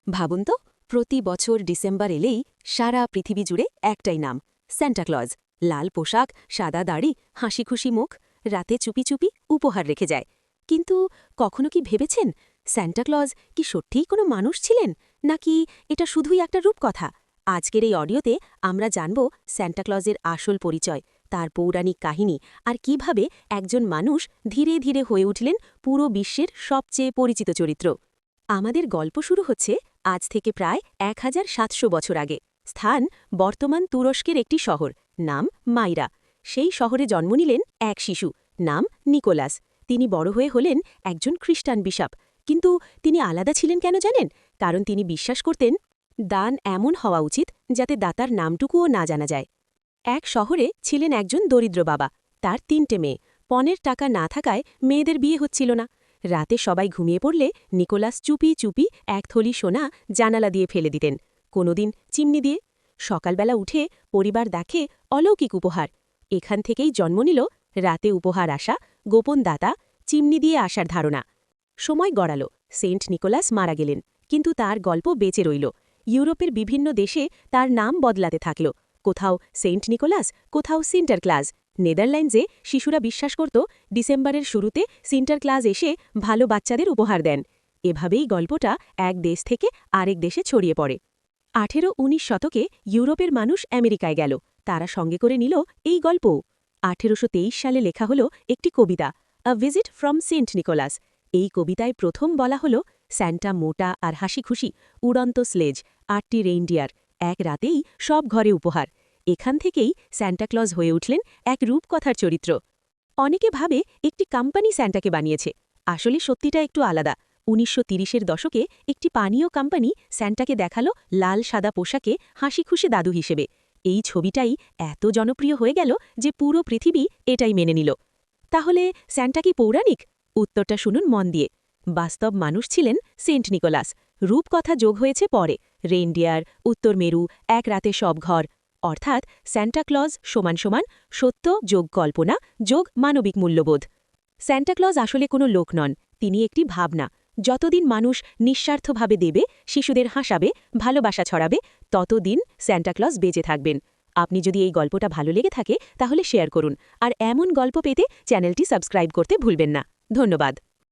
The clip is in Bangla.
ভাবুন তো, প্রতি বছর ডিসেম্বর এলেই সারা পৃথিবী জুড়ে একটাই নাম, স্যান্টা ক্লজ। লাল পোশাক, সাদা দাড়ি, হাসি খুশি মুখ, রাতে চুপি চুপি উপহার রেখে যায়। কিন্তু কখনো কি ভেবেছেন, স্যান্টা ক্লজ কি সত্যিই কোনো মানুষ ছিলেন, নাকি এটা শুধুই একটা রূপকথা? আজকের এই অডিওতে আমরা জানব স্যান্টা ক্লজের আসল পরিচয়, তার পৌরাণিক কাহিনী, আর কিভাবে একজন মানুষ ধীরে ধীরে হয়ে উঠলেন পুরো বিশ্বের সবচেয়ে পরিচিত চরিত্র। আমাদের গল্প শুরু হচ্ছে আজ থেকে প্রায় 1700 বছর আগে। স্থান বর্তমান তুরস্কের একটি শহর, নাম মাইরা। সেই শহরে জন্ম নিলেন এক শিশু, নাম নিকোলাস। তিনি বড় হয়ে হলেন একজন খ্রিস্টান বিশপ। কিন্তু তিনি আলাদা ছিলেন কেন জানেন? কারণ তিনি বিশ্বাস করতেন দান এমন হওয়া উচিত যাতে দাতার নামটুকুও না জানা যায়। এক শহরে ছিলেন একজন দরিদ্র বাবা, তার 3টে মেয়ে। পণের টাকা না থাকায় মেয়েদের বিয়ে হচ্ছিল না। রাতে সবাই ঘুমিয়ে পড়লে নিকোলাস চুপি চুপি এক থলি সোনা জানালা দিয়ে ফেলে দিতেন, কোনোদিন চিমনি দিয়ে। সকালবেলা উঠে পরিবার দেখে অলৌকিক উপহার। এখান থেকেই জন্ম নিল রাতে উপহার আসা, গোপন দাতা, চিমনি দিয়ে আসার ধারণা। সময় গড়াল, সেন্ট নিকোলাস মারা গেলেন, কিন্তু তার গল্প বেঁচে রইল। ইউরোপের বিভিন্ন দেশে তার নাম বদলাতে থাকল, কোথাও সেন্ট নিকোলাস, কোথাও সিন্টারক্লাজ। নেদারল্যান্ডসে শিশুরা বিশ্বাস করত ডিসেম্বরের শুরুতে সিন্টারক্লাজ এসে ভালো বাচ্চাদের উপহার দেন। এভাবেই গল্পটা এক দেশ থেকে আরেক দেশে ছড়িয়ে পড়ে। 18-19 শতকে ইউরোপের মানুষ আমেরিকায় গেল, তারা সঙ্গে করে নিল এই গল্প। 1823 সালে লেখা হল একটি কবিতা, a visit from saint Nicholas. এই কবিতায় প্রথম বলা হল স্যান্টা মোটা আর হাসি খুশি, উড়ন্ত স্লেজ, 8টি রেইনডিয়ার, এক রাতেই সব ঘরে উপহার। এখান থেকেই স্যান্টা ক্লজ হয়ে উঠলেন এক রূপকথার চরিত্র। অনেকে ভাবে একটি কোম্পানি স্যান্টাকে বানিয়েছে। আসলে সত্যিটা একটু আলাদা। 1930-এর দশকে একটি পানীয় কোম্পানি স্যান্টাকে দেখালো লাল সাদা পোশাকে হাসি খুশি দাদু হিসেবে। এই ছবিটাই এত জনপ্রিয় হয়ে গেল যে পুরো পৃথিবী এটাই মেনে নিল। তাহলে স্যান্টা কি পৌরাণিক? উত্তরটা শুনুন মন দিয়ে। বাস্তব মানুষ ছিলেন সেন্ট নিকোলাস, রূপকথা যোগ হয়েছে পরে, রেইনডিয়ার, উত্তর মেরু, এক রাতে সব ঘর। অর্থাৎ স্যান্টা ক্লজ সমান সমান সত্য যোগ কল্পনা যোগ মানবিক মূল্যবোধ। স্যান্টা ক্লজ আসলে কোনো লোক নন, তিনি একটি ভাবনা। যতদিন মানুষ নিঃস্বার্থভাবে দেবে, শিশুদের হাসাবে, ভালোবাসা ছড়াবে, ততদিন স্যান্টা ক্লজ বেঁচে থাকবেন। আপনি যদি এই গল্পটা ভালো লেগে থাকে তাহলে শেয়ার করুন, আর এমন গল্প পেতে চ্যানেলটি সাবস্ক্রাইব করতে ভুলবেন না। ধন্যবাদ।